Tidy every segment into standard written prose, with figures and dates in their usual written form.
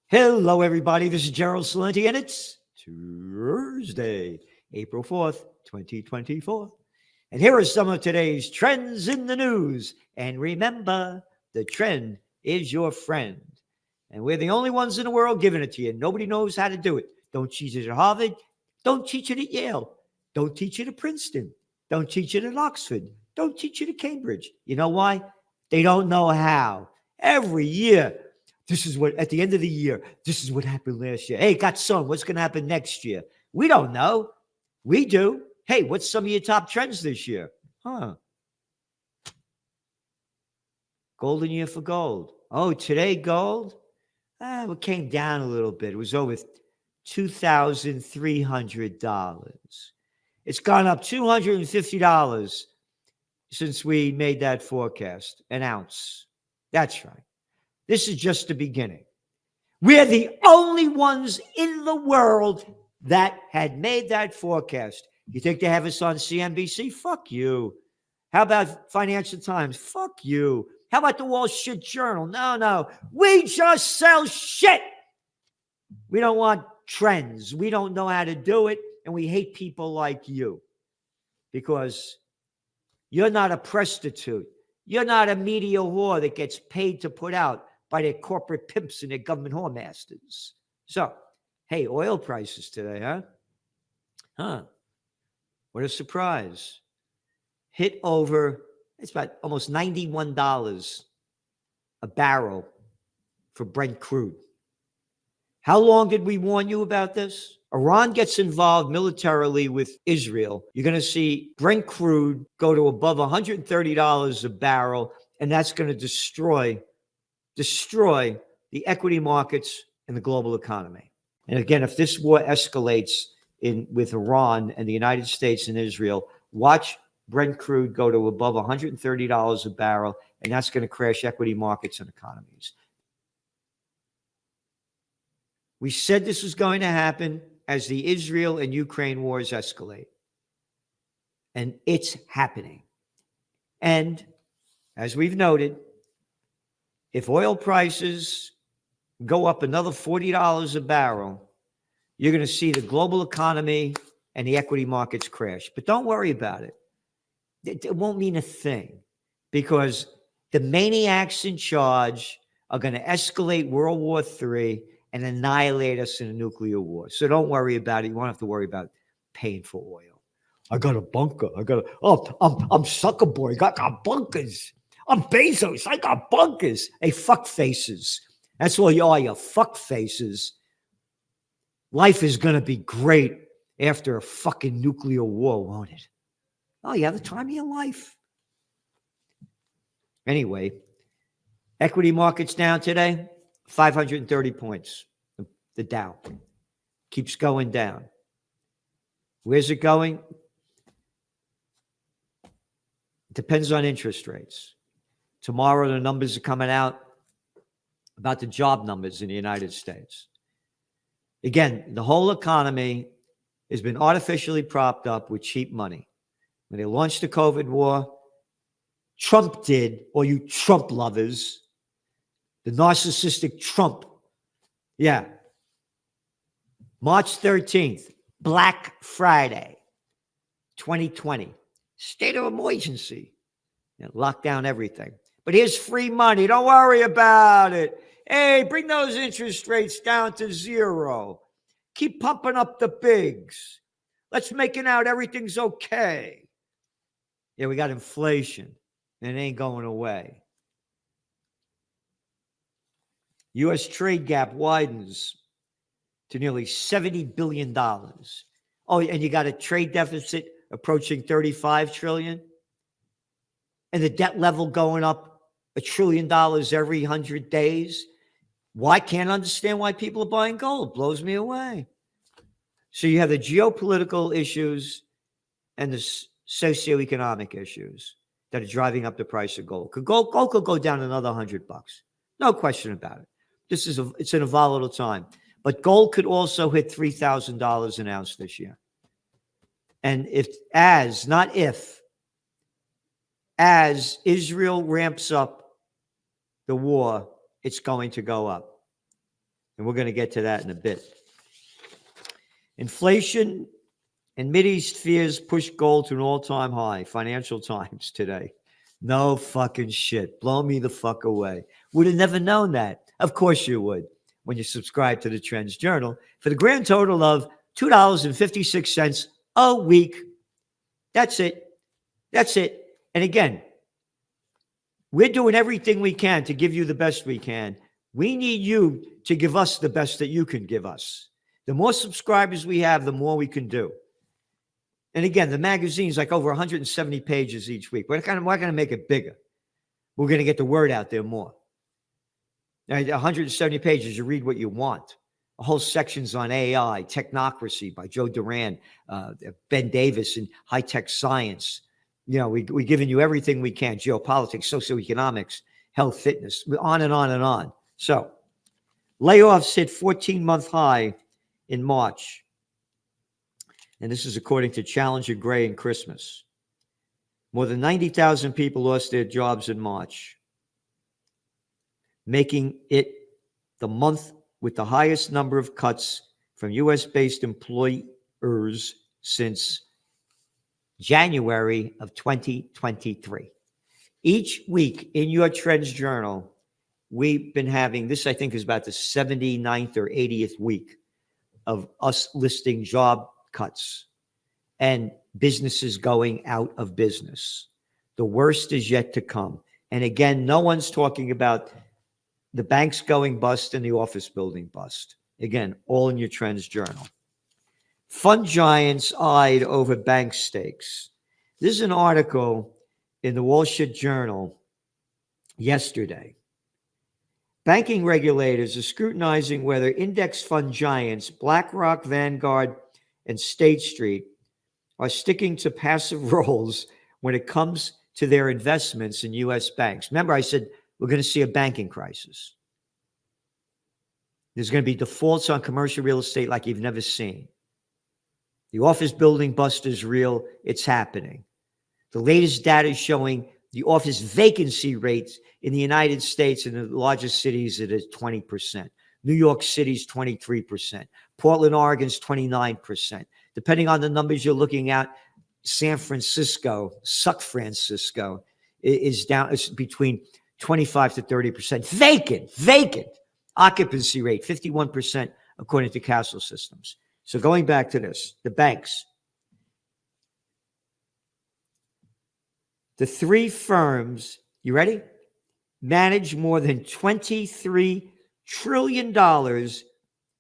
Hello, everybody. This is Gerald Salenti, and it's Thursday, April 4th, 2024. And here are some of today's trends in the news. And remember, the trend is your friend. And we're the only ones in the world giving it to you. Nobody knows how to do it. Don't teach it at Harvard. Don't teach it at Yale. Don't teach it at Princeton. Don't teach it at Oxford. Don't teach it at Cambridge. You know why? They don't know how. Every year, this is what, at the end of the year, this is what happened last year. Hey, got son, what's going to happen next year? We don't know. We do. Hey, what's some of your top trends this year? Golden year for gold. Oh, today gold? It came down a little bit. It was over $2,300. It's gone up $250 since we made that forecast, an ounce. That's right. This is just the beginning. We're the only ones in the world that had made that forecast. You think they have us on CNBC? Fuck you. How about Financial Times? Fuck you. How about the Wall Street Journal? No. We just sell shit. We don't want trends. We don't know how to do it, and we hate people like you because you're not a prostitute. You're not a media whore that gets paid to put out by their corporate pimps and their government whoremasters. So, hey, oil prices today, huh? What a surprise. Hit over, it's about almost $91 a barrel for Brent crude. How long did we warn you about this? Iran gets involved militarily with Israel. You're going to see Brent crude go to above $130 a barrel, and that's going to destroy the equity markets and the global economy. And again, if this war escalates with Iran and the United States and Israel, watch Brent crude go to above $130 a barrel, and that's going to crash equity markets and economies. We said this was going to happen as the Israel and Ukraine wars escalate. And it's happening. And as we've noted, if oil prices go up another $40 a barrel, you're going to see the global economy and the equity markets crash. But don't worry about it. It won't mean a thing because the maniacs in charge are going to escalate World War III and annihilate us in a nuclear war. So don't worry about it. You won't have to worry about paying for oil. I got a bunker. I'm Zuckerberg. I got bunkers. I'm Bezos. I got bunkers. Hey, fuck faces. That's all you are, you fuck faces. Life is going to be great after a fucking nuclear war, won't it? Oh, you have the time of your life. Anyway, equity markets down today, 530 points. The Dow keeps going down. Where's it going? Depends on interest rates. Tomorrow, the numbers are coming out about the job numbers in the United States. Again, the whole economy has been artificially propped up with cheap money. When they launched the COVID war, Trump did, or you Trump lovers, the narcissistic Trump. Yeah. March 13th, Black Friday, 2020. State of emergency. Lock down everything. But here's free money. Don't worry about it. Hey, bring those interest rates down to zero. Keep pumping up the bigs. Let's make it out everything's okay. Yeah, we got inflation, and it ain't going away. U.S. trade gap widens to nearly $70 billion. Oh, and you got a trade deficit approaching $35 trillion. And the debt level going up $1 trillion every 100 days. Why can't understand why people are buying gold? Blows me away. So you have the geopolitical issues and the socioeconomic issues that are driving up the price of gold. Gold could go down another $100. No question about it. It's in a volatile time. But gold could also hit $3,000 an ounce this year. And as Israel ramps up the war, it's going to go up. And we're going to get to that in a bit. Inflation and Mideast fears push gold to an all-time high. Financial Times today. No fucking shit. Blow me the fuck away. Would have never known that. Of course you would when you subscribe to the Trends Journal for the grand total of $2.56 a week. That's it. That's it. And again, we're doing everything we can to give you the best we can. We need you to give us the best that you can give us. The more subscribers we have, the more we can do. And again, the magazine's like over 170 pages each week. We're going to make it bigger. We're going to get the word out there more. Now, 170 pages, you read what you want. A whole sections on AI, Technocracy by Joe Duran, Ben Davis, and high-tech science. You know, we're giving you everything we can, geopolitics, socioeconomics, health, fitness, on and on and on. So, layoffs hit 14-month high in March. And this is according to Challenger Gray and Christmas. More than 90,000 people lost their jobs in March, making it the month with the highest number of cuts from U.S.-based employers since January of 2023. Each week in your Trends Journal, we've been having, this I think is about the 79th or 80th week of us listing job cuts and businesses going out of business. The worst is yet to come. And again, no one's talking about the banks going bust and the office building bust. Again, all in your Trends Journal. Fund giants eyed over bank stakes. This is an article in the Wall Street Journal yesterday. Banking regulators are scrutinizing whether index fund giants BlackRock, Vanguard, and State Street are sticking to passive roles when it comes to their investments in U.S. banks. Remember, I said we're going to see a banking crisis. There's going to be defaults on commercial real estate like you've never seen. The office building bust is real. It's happening. The latest data is showing the office vacancy rates in the United States in the largest cities it is 20%. New York City's 23%. Portland, Oregon's 29%. Depending on the numbers you're looking at, San Francisco, Suck Francisco, is down. It's between 25 to 30%. Vacant. Occupancy rate, 51%, according to Castle Systems. So going back to this, the banks. The three firms, you ready? Manage more than $23 trillion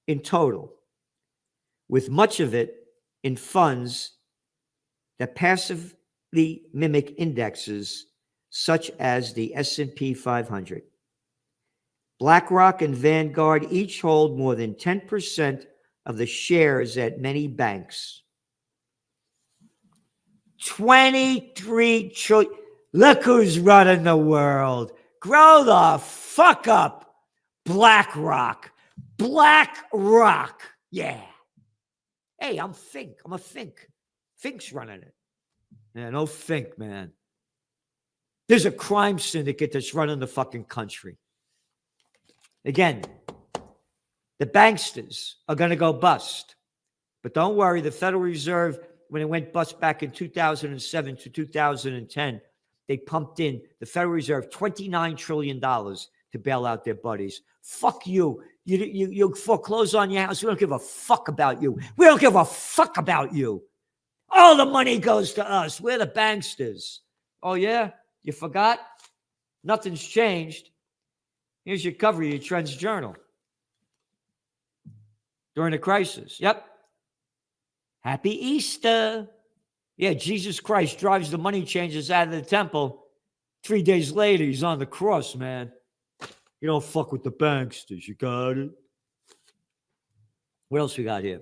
in total, with much of it in funds that passively mimic indexes such as the S&P 500. BlackRock and Vanguard each hold more than 10% of the shares at many banks. 23 trillion. Look who's running the world. Grow the fuck up, BlackRock. BlackRock. Yeah. Hey, I'm Fink. I'm a Fink. Fink's running it. Yeah, no Fink, man. There's a crime syndicate that's running the fucking country. Again, the banksters are going to go bust. But don't worry, the Federal Reserve, when it went bust back in 2007 to 2010, they pumped in, the Federal Reserve, $29 trillion to bail out their buddies. Fuck you. You foreclose on your house. We don't give a fuck about you. We don't give a fuck about you. All the money goes to us. We're the banksters. Oh, yeah? You forgot? Nothing's changed. Here's your cover of your Trends Journal. During the crisis. Yep. Happy Easter. Yeah, Jesus Christ drives the money changers out of the temple. 3 days later, he's on the cross, man. You don't fuck with the banksters. You got it? What else we got here?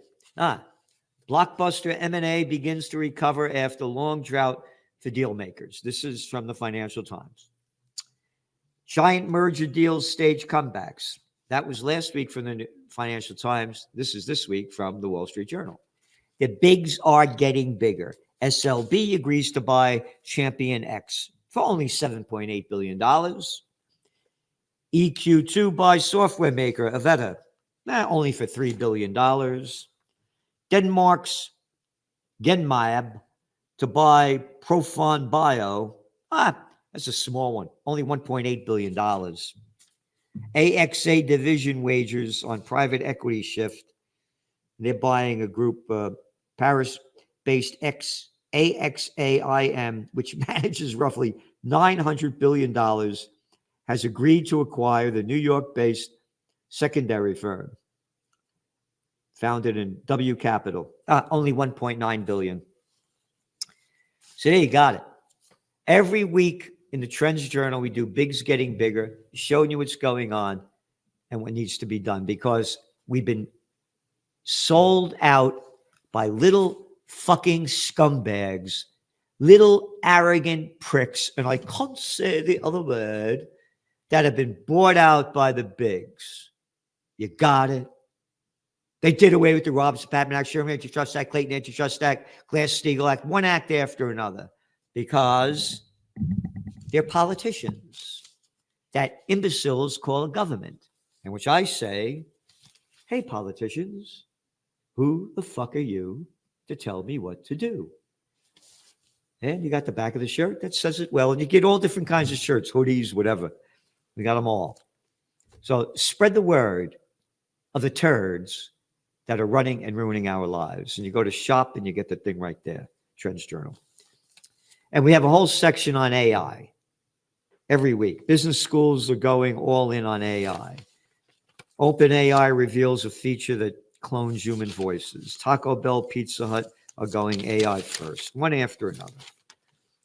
Blockbuster M&A begins to recover after long drought for deal makers. This is from the Financial Times. Giant merger deals stage comebacks. That was last week from the Financial Times. This is this week from the Wall Street Journal. The bigs are getting bigger. SLB agrees to buy Champion X for only $7.8 billion. EQ2 buys software maker Avetta Only for $3 billion. Denmark's Genmab to buy Profon Bio. That's a small one. Only $1.8 billion. AXA division wagers on private equity shift. They're buying a group, Paris-based AXAIM, which manages roughly $900 billion, has agreed to acquire the New York-based secondary firm founded in W Capital. Only $1.9 billion. So there you got it. Every week in the Trends Journal, we do Big's Getting Bigger, showing you what's going on and what needs to be done, because we've been sold out by little fucking scumbags, little arrogant pricks, and I can't say the other word, that have been bought out by the bigs. You got it? They did away with the Robbins-Patman Act, Sherman Antitrust Act, Clayton Antitrust Act, Glass-Steagall Act, one act after another, because they're politicians that imbeciles call a government. In which I say, hey, politicians, who the fuck are you to tell me what to do? And you got the back of the shirt that says it well. And you get all different kinds of shirts, hoodies, whatever. We got them all. So spread the word of the turds that are running and ruining our lives. And you go to shop and you get the thing right there, Trends Journal. And we have a whole section on AI every week. Business schools are going all in on AI. OpenAI reveals a feature that clones human voices. Taco Bell, Pizza Hut are going AI first, one after another.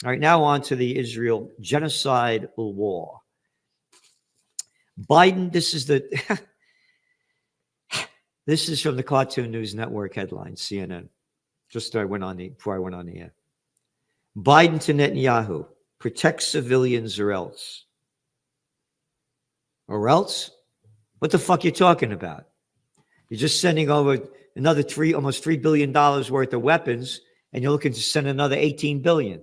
All right, now on to the Israel genocide war. Biden, this is this is from the Cartoon News Network headline, CNN. Before I went on the air. Biden to Netanyahu, protect civilians or else. Or else? What the fuck you talking about? You're just sending over another almost $3 billion worth of weapons, and you're looking to send another $18 billion.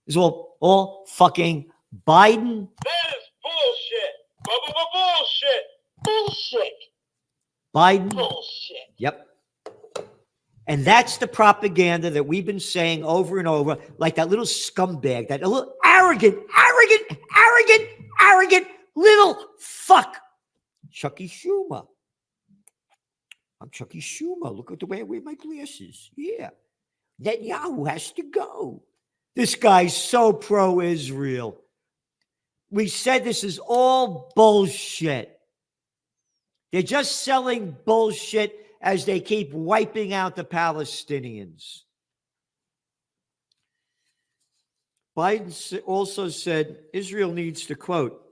It's all fucking Biden. That is bullshit. Bullshit. Bullshit. Biden. Bullshit. Yep. And that's the propaganda that we've been saying over and over, like that little scumbag, that little arrogant little fuck. Chucky Schumer. I'm Chucky Schumer. Look at the way I wear my glasses. Yeah. Netanyahu has to go. This guy's so pro-Israel. We said this is all bullshit. They're just selling bullshit as they keep wiping out the Palestinians. Biden also said Israel needs to, quote,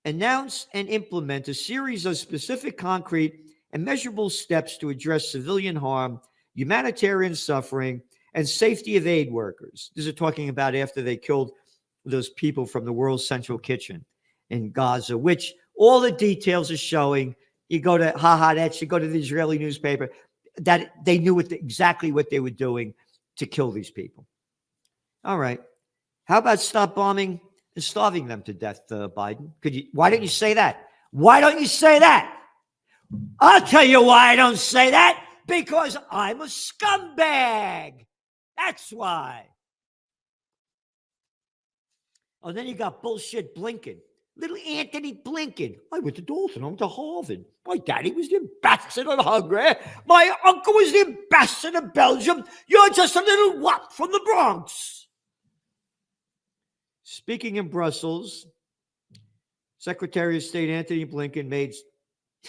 announce and implement a series of specific, concrete, and measurable steps to address civilian harm, humanitarian suffering, and safety of aid workers. This is talking about after they killed those people from the World Central Kitchen in Gaza, which all the details are showing. You go to Haaretz, you go to the Israeli newspaper, that they knew exactly what they were doing to kill these people. All right. How about stop bombing and starving them to death, Biden? Why don't you say that? Why don't you say that? I'll tell you why I don't say that. Because I'm a scumbag. That's why. Oh, then you got bullshit Blinken. Little Anthony Blinken. I went to Dalton. I went to Harvard. My daddy was the ambassador of Hungary. My uncle was the ambassador of Belgium. You're just a little wop from the Bronx. Speaking in Brussels, Secretary of State Anthony Blinken made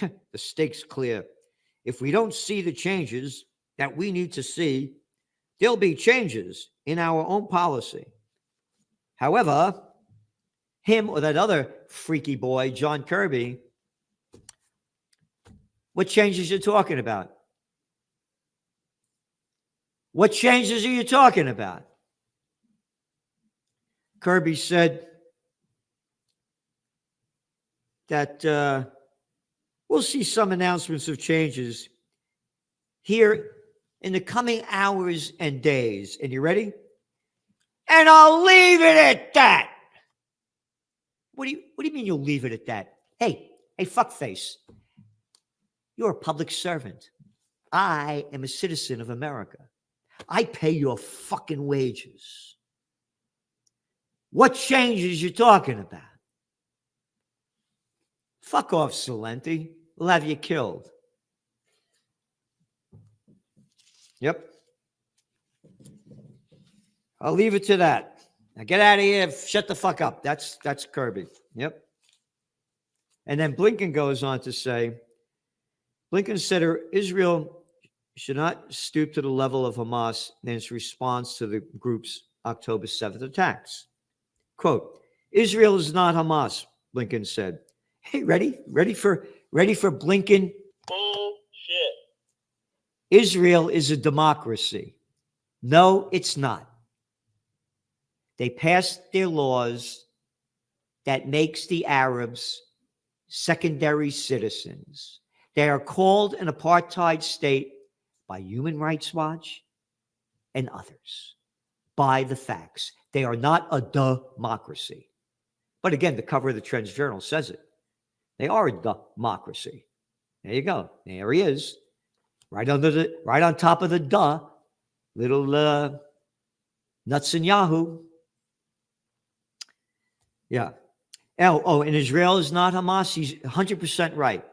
the stakes clear. If we don't see the changes that we need to see, there'll be changes in our own policy. However, him or that other freaky boy, John Kirby, what changes are you talking about? What changes are you talking about? Kirby said that we'll see some announcements of changes here in the coming hours and days. And you ready? And I'll leave it at that. What do you mean you'll leave it at that? Hey, fuckface. You're a public servant. I am a citizen of America. I pay your fucking wages. What changes you talking about? Fuck off, Salenti. We'll have you killed. Yep. I'll leave it to that. Now get out of here. Shut the fuck up. That's Kirby. Yep. And then Blinken goes on to say, Blinken said Israel should not stoop to the level of Hamas in its response to the group's October 7th attacks. Quote, Israel is not Hamas, Blinken said. Hey, ready for Blinken? Bullshit. Israel is a democracy. No, it's not. They passed their laws that makes the Arabs secondary citizens. They are called an apartheid state by Human Rights Watch and others. By the facts. They are not a democracy. But again, the cover of the Trends Journal says it. They are a democracy. There you go. There he is. Right on top of the little nuts and Yahoo. Yeah. And Israel is not Hamas. He's 100% right.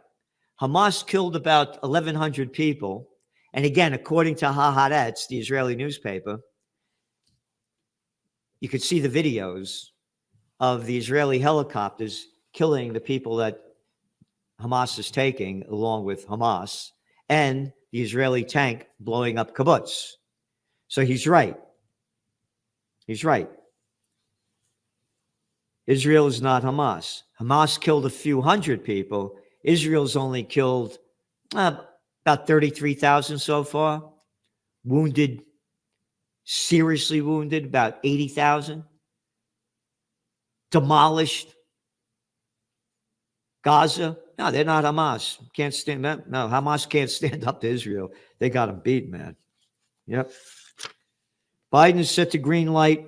Hamas killed about 1,100 people. And again, according to Haaretz, the Israeli newspaper, you could see the videos of the Israeli helicopters killing the people that Hamas is taking, along with Hamas, and the Israeli tank blowing up kibbutz. So he's right. He's right. Israel is not Hamas. Hamas killed a few hundred people. Israel's only killed about 33,000 so far. Wounded, seriously wounded, about 80,000. Demolished. Gaza. No, they're not Hamas. Can't stand that. No, Hamas can't stand up to Israel. They got them beat, man. Yep. Biden is set to green light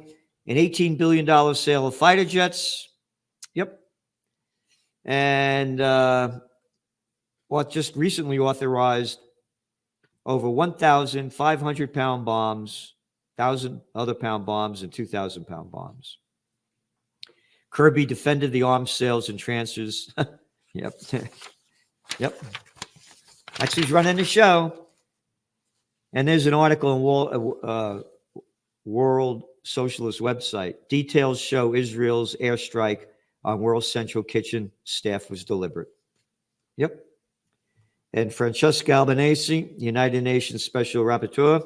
an $18 billion sale of fighter jets. Yep. And just recently authorized over 1,500 pound bombs, 1,000 other pound bombs, and 2,000 pound bombs. Kirby defended the arms sales and transfers. Yep. Yep. That's who's running the show. And there's an article in World Socialist website. Details show Israel's airstrike on World Central Kitchen staff was deliberate. Yep. And Francesca Albanese, United Nations Special Rapporteur,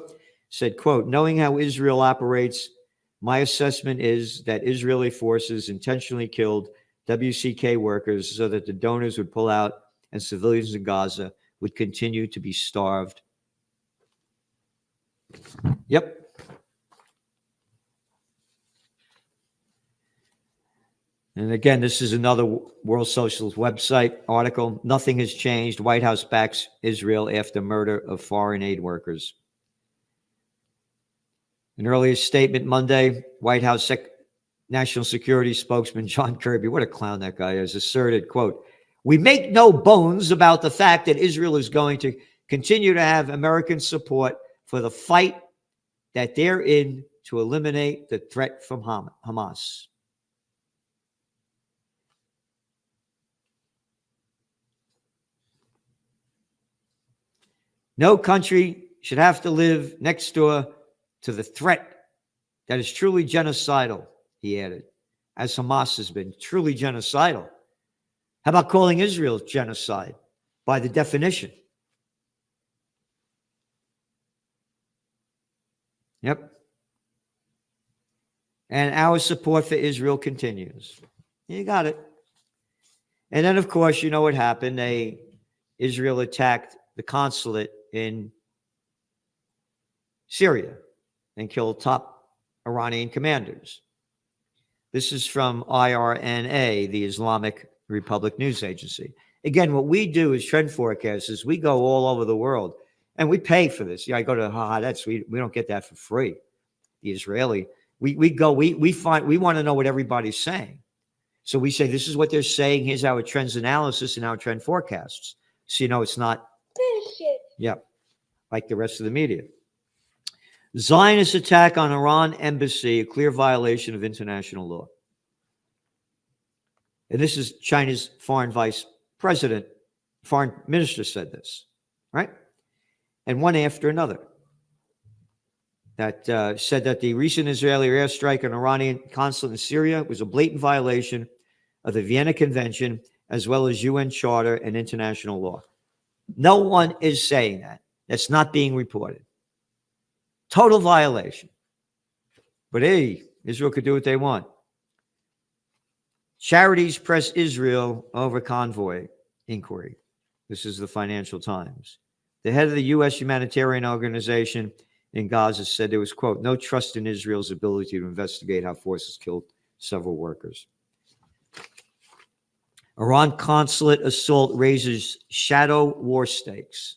said, quote, knowing how Israel operates, my assessment is that Israeli forces intentionally killed WCK workers so that the donors would pull out and civilians in Gaza would continue to be starved. Yep. And again, this is another World Socialist website article. Nothing has changed. White House backs Israel after murder of foreign aid workers. An earlier statement Monday, White House National Security spokesman John Kirby, what a clown that guy is, asserted, quote, we make no bones about the fact that Israel is going to continue to have American support for the fight that they're in to eliminate the threat from Hamas. No country should have to live next door to the threat that is truly genocidal, he added, as Hamas has been truly genocidal. How about calling Israel genocide by the definition? Yep. And our support for Israel continues. You got it. And then, of course, you know what happened. Israel attacked the consulate in Syria and killed top Iranian commanders. This is from IRNA, the Islamic Republic News Agency. Again, what we do as trend forecasters, we go all over the world and we pay for this. Yeah, I go to Haaretz. We don't get that for free. The Israeli, we want to know what everybody's saying. So we say, this is what they're saying. Here's our trends analysis and our trend forecasts. So, it's not Yep, like the rest of the media. Zionist attack on Iran embassy, a clear violation of international law. And this is China's foreign minister said this, right? And one after another that said that the recent Israeli airstrike on Iranian consulate in Syria was a blatant violation of the Vienna Convention, as well as UN Charter and international law. No one is saying that. That's not being reported. Total violation. But hey, Israel could do what they want. Charities press Israel over convoy inquiry. This is the Financial Times. The head of the U.S. humanitarian organization in Gaza said there was, quote, no trust in Israel's ability to investigate how forces killed several workers. Iran consulate assault raises shadow war stakes.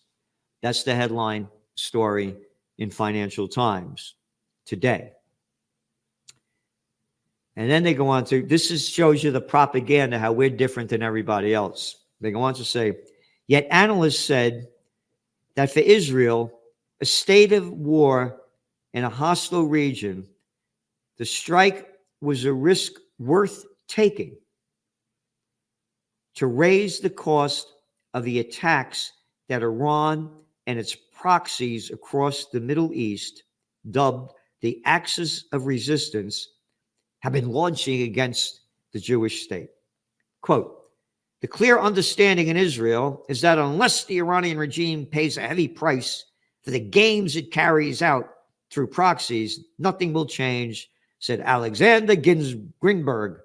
That's the headline story in Financial Times today. And then they go on to, shows you the propaganda, how we're different than everybody else. They go on to say, yet analysts said that for Israel, a state of war in a hostile region, the strike was a risk worth taking to raise the cost of the attacks that Iran and its proxies across the Middle East, dubbed the Axis of Resistance, have been launching against the Jewish state. Quote, the clear understanding in Israel is that unless the Iranian regime pays a heavy price for the games it carries out through proxies, nothing will change, said Alexander Grinberg,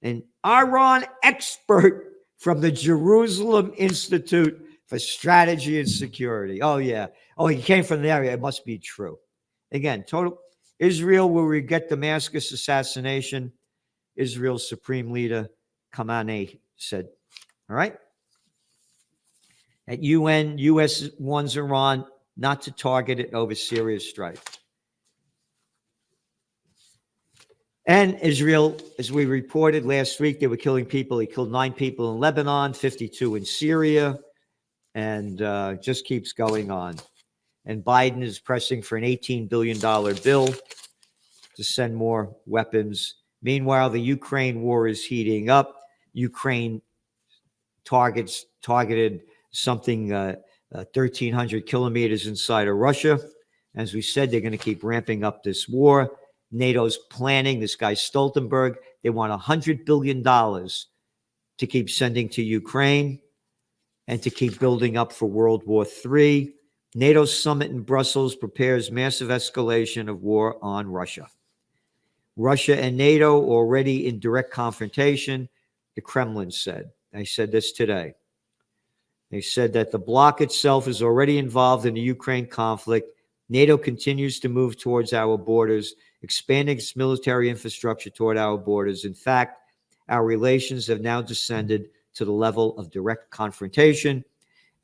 an Iran expert from the Jerusalem Institute for Strategy and Security. Oh, yeah. Oh, he came from the area. It must be true. Again, total Israel will regret Damascus assassination, Israel's supreme leader, Khamenei, said. All right? At UN, U.S. warns Iran not to target it over serious strife. And Israel, as we reported last week, they were killing people. He killed 9 people in Lebanon, 52 in Syria, and just keeps going on. And Biden is pressing for an $18 billion bill to send more weapons. Meanwhile, the Ukraine war is heating up. Ukraine targeted something 1,300 kilometers inside of Russia. As we said, they're going to keep ramping up this war. NATO's planning, this guy Stoltenberg, they want $100 billion to keep sending to Ukraine and to keep building up for World War III. NATO summit in Brussels prepares massive escalation of war on Russia. Russia and NATO already in direct confrontation, the Kremlin said. They said this today. They said that the bloc itself is already involved in the Ukraine conflict. NATO continues to move towards our borders, expanding its military infrastructure toward our borders. In fact, our relations have now descended to the level of direct confrontation,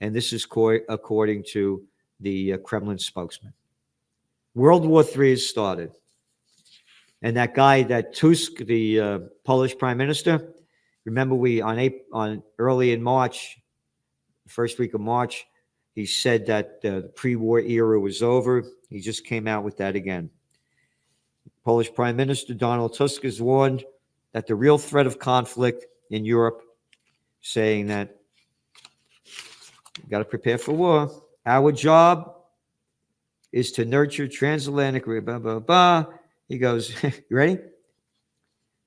and this is according to the Kremlin spokesman. World War III has started. And that guy, that Tusk, the Polish prime minister, remember on early in March, first week of March, he said that the pre-war era was over. He just came out with that again. Polish Prime Minister Donald Tusk has warned that the real threat of conflict in Europe, saying that you got to prepare for war. Our job is to nurture transatlantic, blah, blah, blah. He goes, you ready?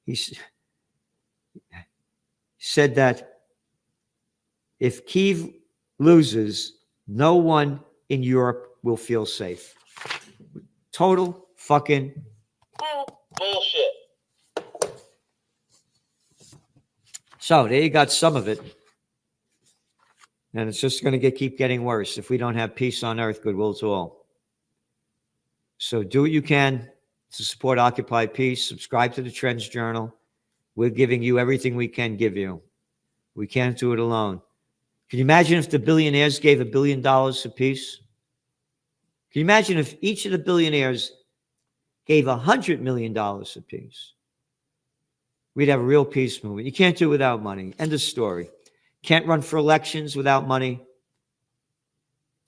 He said that if Kyiv loses, no one in Europe will feel safe. Total fucking bullshit. So there you got some of it. And it's just going to keep getting worse if we don't have peace on earth, goodwill to all. So do what you can to support Occupy Peace. Subscribe to the Trends Journal. We're giving you everything we can give you. We can't do it alone. Can you imagine if the billionaires gave $1 billion apiece? Can you imagine if each of the billionaires gave $100 million apiece? We'd have a real peace movement. You can't do it without money. End of story. Can't run for elections without money.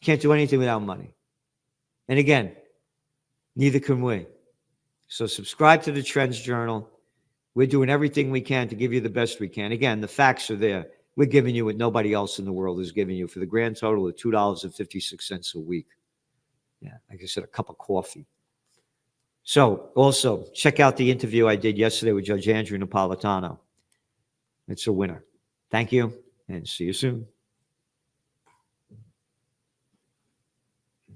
Can't do anything without money. And again, neither can we. So subscribe to the Trends Journal. We're doing everything we can to give you the best we can. Again, the facts are there. We're giving you what nobody else in the world is giving you for the grand total of $2.56 a week. Yeah, like I said, a cup of coffee. So also check out the interview I did yesterday with Judge Andrew Napolitano. It's a winner. Thank you, and see you soon.